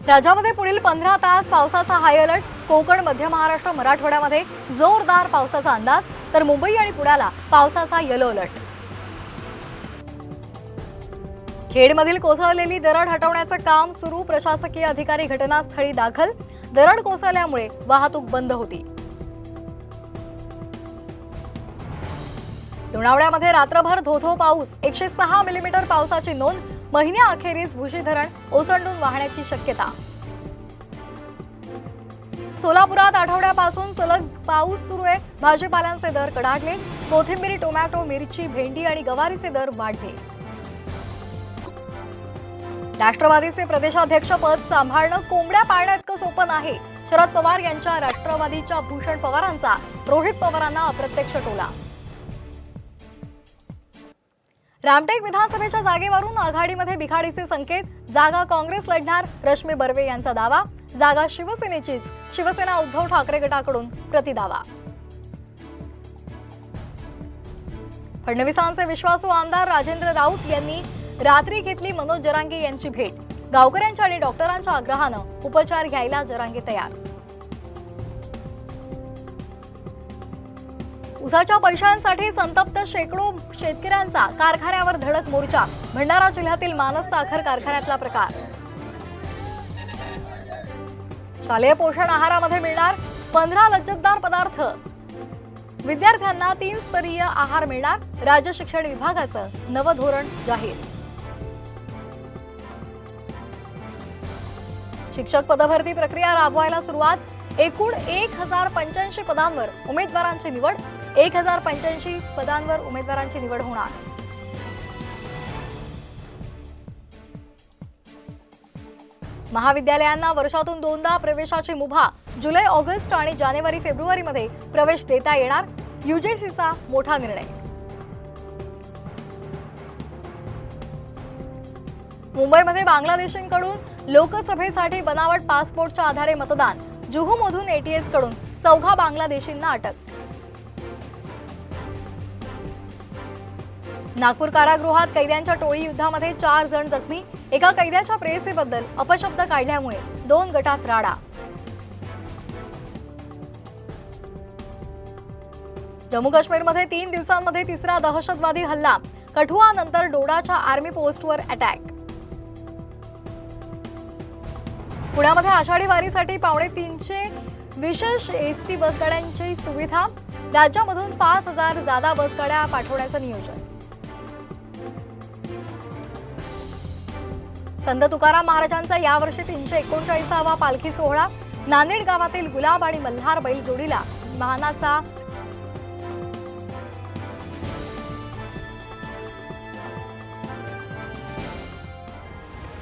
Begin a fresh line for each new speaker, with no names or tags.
राज्यामध्ये पुढील 15 तास पावसाचा हाय अलर्ट. कोकण, मध्य महाराष्ट्र, मराठवाड्यामध्ये जोरदार पावसाचा अंदाज, तर मुंबई आणि पुण्याला पावसाचा येलो अलर्ट. खेडमधील कोसळलेली दरड हटवण्याचं काम सुरू. प्रशासकीय अधिकारी घटनास्थळी दाखल. दरड कोसळल्यामुळे वाहतूक बंद होती. लोणावळ्यामध्ये रात्रभर धोधो पाऊस. 106 मिलीमीटर पावसाची नोंद. महिन्याअखेरीस भुशी धरण ओसंडून वाहण्याची शक्यता. सोलापुरात आठवड्यापासून सलग पाऊस सुरू आहे. भाजीपाल्यांचे दर कडाडले. कोथिंबीर, टोमॅटो, मिरची, भेंडी आणि गवारीचे दर वाढले. राष्ट्रवादीचे प्रदेशाध्यक्षपद सांभाळणं कोंबड्या पाळण्याइतकं सोपं नाही. शरद पवार यांच्या राष्ट्रवादीच्या भूषण पवारांचा रोहित पवारांना अप्रत्यक्ष टोला. रामटेक विधानसभेच्या जागेवरून आघाडीमध्ये बिघाडीचे संकेत. जागा काँग्रेस लढणार, रश्मी बर्वे यांचा दावा. जागा शिवसेनेचीच. शिवसेना उद्धव ठाकरे गटाकडून प्रतिदावा. फडणवीसांचे विश्वासू आमदार राजेंद्र राऊत यांनी रात्री घेतली मनोज जरांगे यांची भेट. गावकऱ्यांच्या आणि डॉक्टरांच्या आग्रहानं उपचार घ्यायला जरांगे तयार. उसाच्या पैशांसाठी संतप्त शेकडो शेतकऱ्यांचा कारखान्यावर धडक मोर्चा. भंडारा जिल्ह्यातील मानस साखर कारखान्यातला प्रकार. शालेय पोषण आहारामध्ये मिळणार 15 लज्जतदार पदार्थ. विद्यार्थ्यांना 3 स्तरीय आहार मिळणार. राज्य शिक्षण विभागाचं नवं धोरण जाहीर. शिक्षक पदभरती प्रक्रिया राबवायला सुरुवात. एकूण 1085 पदांवर उमेदवारांची निवड. 1085 पदांवर उमेदवारांची निवड होणार. महाविद्यालयांना वर्षातून 2दा प्रवेशाची मुभा. जुलै, ऑगस्ट आणि जानेवारी, फेब्रुवारीमध्ये प्रवेश देता येणार. यूजीसीचा मोठा निर्णय. मुंबईमध्ये बांगलादेशींकडून लोकसभेसाठी बनावट पासपोर्टच्या आधारे मतदान. जुहूमधून एटीएस कडून 4 बांगलादेशींना अटक. नागपूर कारागृहात कैद्यांच्या टोळी युद्धामध्ये 4 जण जखमी. एका कैद्याच्या प्रेयसीबद्दल अपशब्द काढल्यामुळे 2 गटात राडा. जम्मू काश्मीरमध्ये 3 दिवसांमध्ये तिसरा दहशतवादी हल्ला. कठुआ नंतर डोडाच्या आर्मी पोस्टवर अटॅक. पुण्यामध्ये आषाढी वारीसाठी 350 विशेष एसटी बसगाड्यांची सुविधा. राज्यामधून 5000 जादा बसगाड्या पाठवण्याचं नियोजन. संत तुकाराम महाराजांचा यावर्षी 339वा पालखी सोहळा. नांदेड गावातील गुलाब आणि मल्हार बैल जोडीला मानाचा